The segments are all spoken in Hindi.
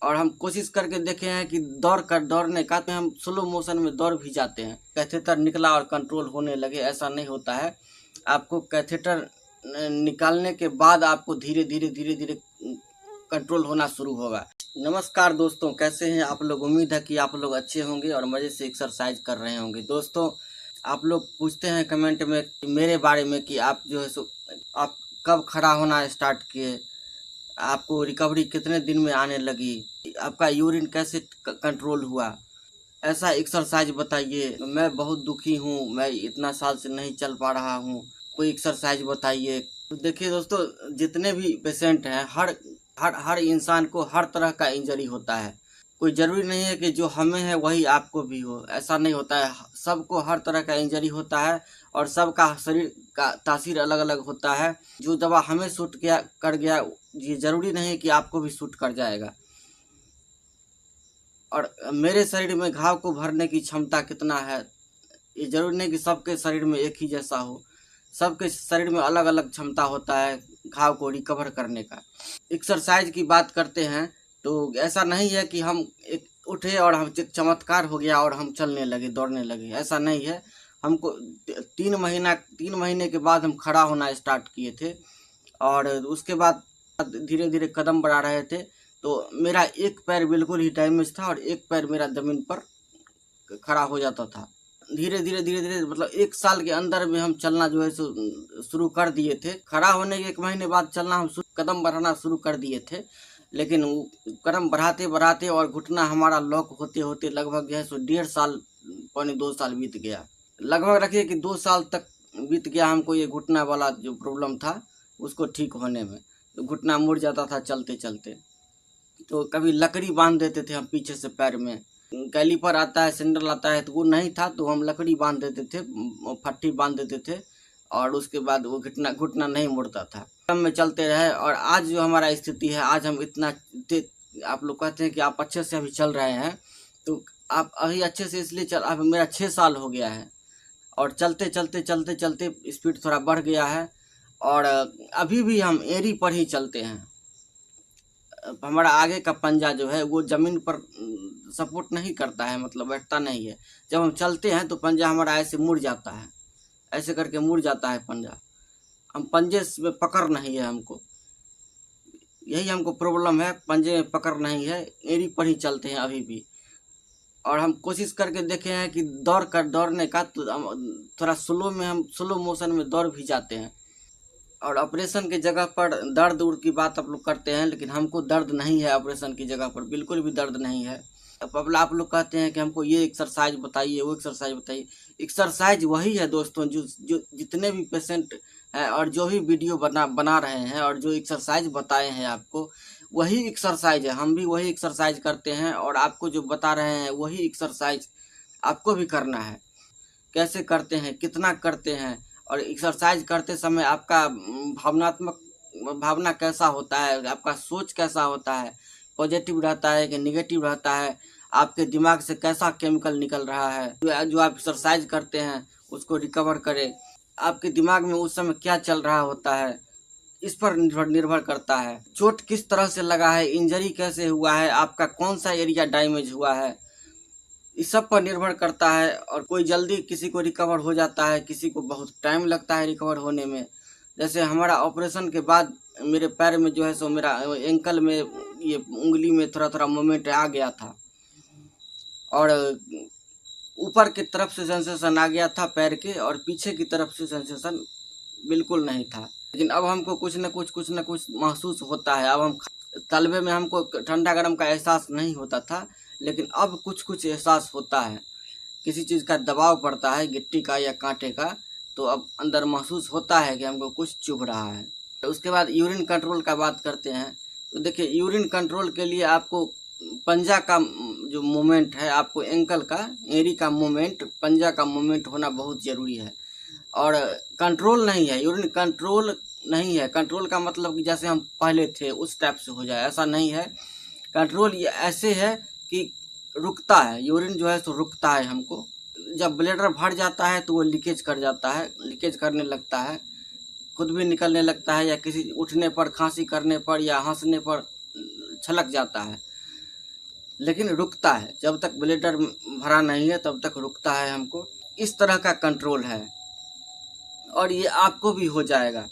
और हम कोशिश करके देखे हैं कि दौड़ने का तो हम स्लो मोशन में दौड़ भी जाते हैं। कैथेटर निकला और कंट्रोल होने लगे, ऐसा नहीं होता है। आपको कैथेटर निकालने के बाद आपको धीरे धीरे कंट्रोल होना शुरू होगा। नमस्कार दोस्तों, कैसे हैं आप लोग? उम्मीद है कि आप लोग अच्छे होंगे और मज़े से एक्सरसाइज कर रहे होंगे। दोस्तों, आप लोग पूछते हैं कमेंट में मेरे बारे में कि आप जो है सो आप कब खड़ा होना स्टार्ट किए, आपको रिकवरी कितने दिन में आने लगी, आपका यूरिन कैसे कंट्रोल हुआ, ऐसा एक्सरसाइज बताइए। मैं बहुत दुखी हूँ, मैं इतना साल से नहीं चल पा रहा हूँ, कोई एक्सरसाइज बताइए। तो देखिए दोस्तों, जितने भी पेशेंट हैं, हर हर हर इंसान को हर तरह का इंजरी होता है। कोई ज़रूरी नहीं है कि जो हमें है वही आपको भी हो, ऐसा नहीं होता है। सबको हर तरह का इंजरी होता है और सबका शरीर का तासीर अलग अलग होता है। जो दवा हमें सूट कर गया, ये ज़रूरी नहीं है कि आपको भी सूट कर जाएगा। और मेरे शरीर में घाव को भरने की क्षमता कितना है, ये जरूरी नहीं कि सबके शरीर में एक ही जैसा हो। सबके शरीर में अलग अलग क्षमता होता है घाव को रिकवर करने का। एक्सरसाइज की बात करते हैं तो ऐसा नहीं है कि हम एक उठे और हम चमत्कार हो गया और हम चलने लगे, दौड़ने लगे, ऐसा नहीं है। हमको 3 महीने के बाद हम खड़ा होना स्टार्ट किए थे और उसके बाद धीरे धीरे कदम बढ़ा रहे थे। तो मेरा एक पैर बिल्कुल ही डैमेज था और एक पैर मेरा ज़मीन पर खड़ा हो जाता था। धीरे धीरे मतलब 1 साल के अंदर में हम चलना जो है सो शुरू कर दिए थे। खड़ा होने के 1 महीने बाद चलना हम कदम बढ़ाना शुरू कर दिए थे। लेकिन कदम बढ़ाते और घुटना हमारा लॉक होते लगभग जो है सो 1.5 साल, पौने 2 साल बीत गया। लगभग रखिए कि 2 साल तक बीत गया हमको ये घुटना वाला जो प्रॉब्लम था उसको ठीक होने में। तो घुटना मुड़ जाता था चलते चलते। तो कभी लकड़ी बांध देते थे हम पीछे से पैर में। कैलीपर आता है, सैंडल आता है, तो वो नहीं था तो हम लकड़ी बांध देते थे, फट्टी बांध देते थे और उसके बाद वो घुटना नहीं मुड़ता था। क्रम में चलते रहे और आज जो हमारा स्थिति है, आज हम इतना आप लोग कहते हैं कि आप अच्छे से अभी चल रहे हैं, तो आप अभी अच्छे से इसलिए अब मेरा 6 साल हो गया है और चलते स्पीड थोड़ा बढ़ गया है और अभी भी हम एड़ी पर ही चलते हैं। हमारा आगे का पंजा जो है वो ज़मीन पर सपोर्ट नहीं करता है, मतलब बैठता नहीं है। जब हम चलते हैं तो पंजा हमारा ऐसे मुड़ जाता है, ऐसे करके मुड़ जाता है पंजा। हम पंजे में पकड़ नहीं है हमको, यही हमको प्रॉब्लम है, पंजे में पकड़ नहीं है, एड़ी पर ही चलते हैं अभी भी। और हम कोशिश करके देखे हैं कि दौड़ने का तो थोड़ा हम स्लो मोशन में दौड़ भी जाते हैं। और ऑपरेशन की जगह पर दर्द उर्द की बात आप लोग करते हैं, लेकिन हमको दर्द नहीं है ऑपरेशन की जगह पर, बिल्कुल भी दर्द नहीं है। अब आप लोग कहते हैं कि हमको ये एक्सरसाइज बताइए, वो एक्सरसाइज बताइए। एक्सरसाइज वही है दोस्तों, जो जितने भी पेशेंट हैं और जो भी वीडियो बना रहे हैं और जो एक्सरसाइज बताए हैं आपको, वही एक्सरसाइज है। हम भी वही एक्सरसाइज करते हैं और आपको जो बता रहे हैं वही एक्सरसाइज आपको भी करना है। कैसे करते हैं, कितना करते हैं और एक्सरसाइज करते समय आपका भावना कैसा होता है, आपका सोच कैसा होता है, पॉजिटिव रहता है कि निगेटिव रहता है, आपके दिमाग से कैसा केमिकल निकल रहा है जो आप एक्सरसाइज करते हैं उसको रिकवर करें। आपके दिमाग में उस समय क्या चल रहा होता है, इस पर निर्भर करता है। चोट किस तरह से लगा है, इंजरी कैसे हुआ है, आपका कौन सा एरिया डैमेज हुआ है, इस सब पर निर्भर करता है। और कोई जल्दी किसी को रिकवर हो जाता है, किसी को बहुत टाइम लगता है रिकवर होने में। जैसे हमारा ऑपरेशन के बाद मेरे पैर में जो है सो मेरा एंकल में ये उंगली में थोड़ा मूवमेंट आ गया था और ऊपर की तरफ से सेंसेशन आ गया था पैर के और पीछे की तरफ से सेंसेशन बिल्कुल नहीं था। लेकिन अब हमको कुछ न कुछ महसूस होता है। अब हम तलबे में हमको ठंडा गर्म का एहसास नहीं होता था, लेकिन अब कुछ एहसास होता है। किसी चीज़ का दबाव पड़ता है, गिट्टी का या कांटे का, तो अब अंदर महसूस होता है कि हमको कुछ चुभ रहा है। तो उसके बाद यूरिन कंट्रोल का बात करते हैं। तो देखिए, यूरिन कंट्रोल के लिए आपको पंजा का जो मूवमेंट है, आपको एंकल का एड़ी का मूवमेंट, पंजा का मूवमेंट होना बहुत ज़रूरी है। और कंट्रोल नहीं है, यूरिन कंट्रोल नहीं है। कंट्रोल का मतलब कि जैसे हम पहले थे उस टाइप से हो जाए, ऐसा नहीं है। कंट्रोल ये ऐसे है कि रुकता है, यूरिन जो है तो रुकता है। हमको जब ब्लैडर भर जाता है तो वो लीकेज कर जाता है, लीकेज करने लगता है, खुद भी निकलने लगता है या किसी उठने पर, खांसी करने पर या हंसने पर छलक जाता है। लेकिन रुकता है, जब तक ब्लैडर भरा नहीं है तब तक रुकता है हमको। इस तरह का कंट्रोल है और ये आपको भी हो जाएगा।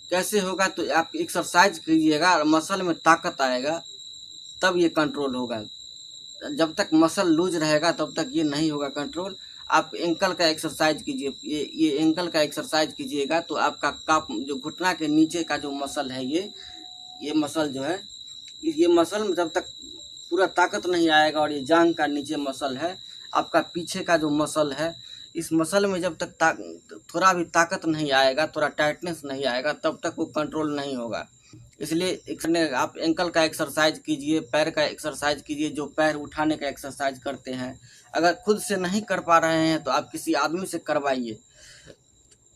कैसे होगा? तो आप एक्सरसाइज कीजिएगा और मसल में ताकत आएगा तब ये कंट्रोल होगा। जब तक मसल लूज रहेगा तब तक ये नहीं होगा कंट्रोल। आप एंकल का एक्सरसाइज कीजिए, ये एंकल का एक्सरसाइज कीजिएगा तो आपका काफ जो घुटना के नीचे का जो मसल है, ये मसल जो है, ये मसल में जब तक पूरा ताकत नहीं आएगा, और ये जांघ का नीचे मसल है, आपका पीछे का जो मसल है, इस मसल में जब तक थोड़ा भी ताकत नहीं आएगा, थोड़ा टाइटनेस नहीं आएगा, तब तक वो कंट्रोल नहीं होगा। इसलिए आप एंकल का एक्सरसाइज कीजिए, पैर का एक्सरसाइज कीजिए, जो पैर उठाने का एक्सरसाइज करते हैं। अगर खुद से नहीं कर पा रहे हैं तो आप किसी आदमी से करवाइए,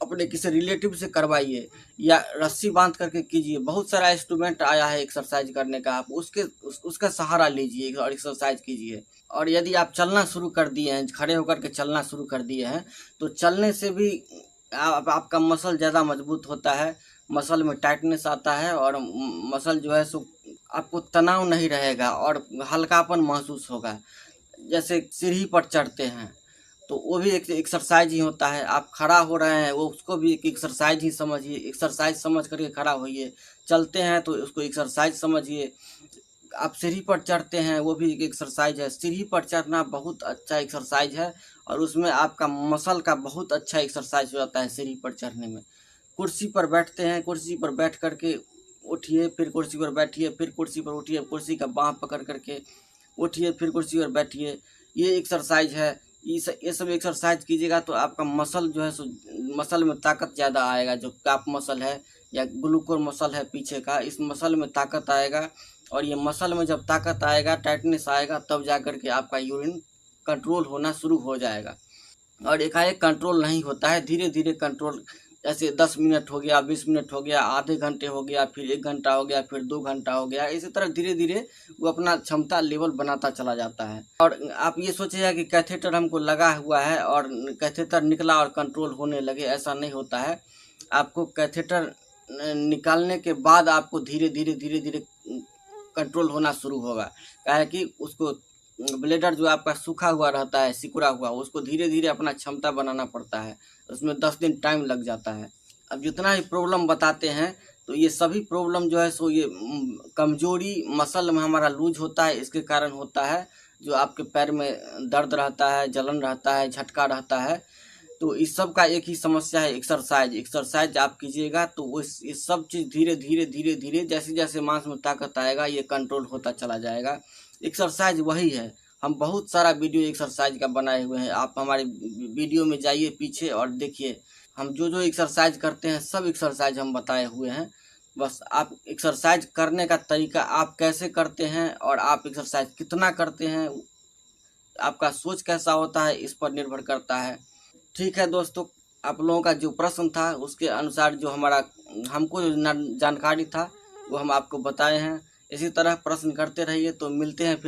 अपने किसी रिलेटिव से करवाइए, या रस्सी बांध करके कीजिए। बहुत सारा इंस्ट्रूमेंट आया है एक्सरसाइज करने का, आप उसका सहारा लीजिए और एक्सरसाइज कीजिए। और यदि आप चलना शुरू कर दिए हैं, खड़े होकर के चलना शुरू कर दिए हैं, तो चलने से भी आपका मसल ज़्यादा मजबूत होता है, मसल में टाइटनेस आता है, और मसल जो है सो आपको तनाव नहीं रहेगा और हल्कापन महसूस होगा। जैसे सीढ़ी पर चढ़ते हैं तो वो भी एक एक्सरसाइज ही होता है। आप खड़ा हो रहे हैं, वो उसको भी एक एक्सरसाइज ही समझिए, एक्सरसाइज समझ करके खड़ा होइए। चलते हैं तो उसको एक्सरसाइज समझिए। आप सीढ़ी पर चढ़ते हैं, वो भी एक एक्सरसाइज है। सीढ़ी पर चढ़ना बहुत अच्छा एक्सरसाइज है और उसमें आपका मसल का बहुत अच्छा एक्सरसाइज हो जाता है सीढ़ी पर चढ़ने में। कुर्सी पर बैठते हैं, कुर्सी पर बैठ करके उठिए, फिर कुर्सी पर बैठिए, फिर कुर्सी पर उठिए, कुर्सी का बाँह पकड़ करके उठिए, फिर कुर्सी पर बैठिए। ये एक्सरसाइज है। ये सब एक्सरसाइज कीजिएगा तो आपका मसल जो है सो मसल में ताकत ज़्यादा आएगा। जो काफ मसल है या ग्लूकोर मसल है पीछे का, इस मसल में ताकत आएगा, और ये मसल में जब ताकत आएगा, टाइटनेस आएगा, तब जा कर के आपका यूरिन कंट्रोल होना शुरू हो जाएगा। और एकाएक कंट्रोल नहीं होता है, धीरे धीरे कंट्रोल। जैसे 10 मिनट हो गया, 20 मिनट हो गया, आधे घंटे हो गया, फिर 1 घंटा हो गया, फिर 2 घंटा हो गया। इसी तरह धीरे धीरे वो अपना क्षमता लेवल बनाता चला जाता है। और आप ये सोचिएगा कि कैथेटर हमको लगा हुआ है और कैथेटर निकला और कंट्रोल होने लगे, ऐसा नहीं होता है। आपको कैथेटर निकालने के बाद आपको धीरे धीरे कंट्रोल होना शुरू होगा। क्या है कि उसको ब्लैडर जो आपका सूखा हुआ रहता है, सिकुड़ा हुआ, उसको धीरे धीरे अपना क्षमता बनाना पड़ता है। उसमें 10 दिन टाइम लग जाता है। अब जितना ही प्रॉब्लम बताते हैं तो ये सभी प्रॉब्लम जो है सो ये कमजोरी मसल में हमारा लूज होता है, इसके कारण होता है। जो आपके पैर में दर्द रहता है, जलन रहता है, झटका रहता है, तो इस सब का एक ही समस्या है, एक्सरसाइज आप कीजिएगा तो वो ये सब चीज़ धीरे धीरे जैसे जैसे मांस में ताकत आएगा, ये कंट्रोल होता चला जाएगा। एक्सरसाइज वही है। हम बहुत सारा वीडियो एक्सरसाइज का बनाए हुए हैं, आप हमारे वीडियो में जाइए पीछे और देखिए। हम जो एक्सरसाइज करते हैं सब एक्सरसाइज हम बताए हुए हैं। बस आप एक्सरसाइज करने का तरीका आप कैसे करते हैं और आप एक्सरसाइज कितना करते हैं, आपका सोच कैसा होता है, इस पर निर्भर करता है। ठीक है दोस्तों, आप लोगों का जो प्रश्न था उसके अनुसार जो हमको जो जानकारी था वो हम आपको बताए हैं। इसी तरह प्रश्न करते रहिए, तो मिलते हैं फिर।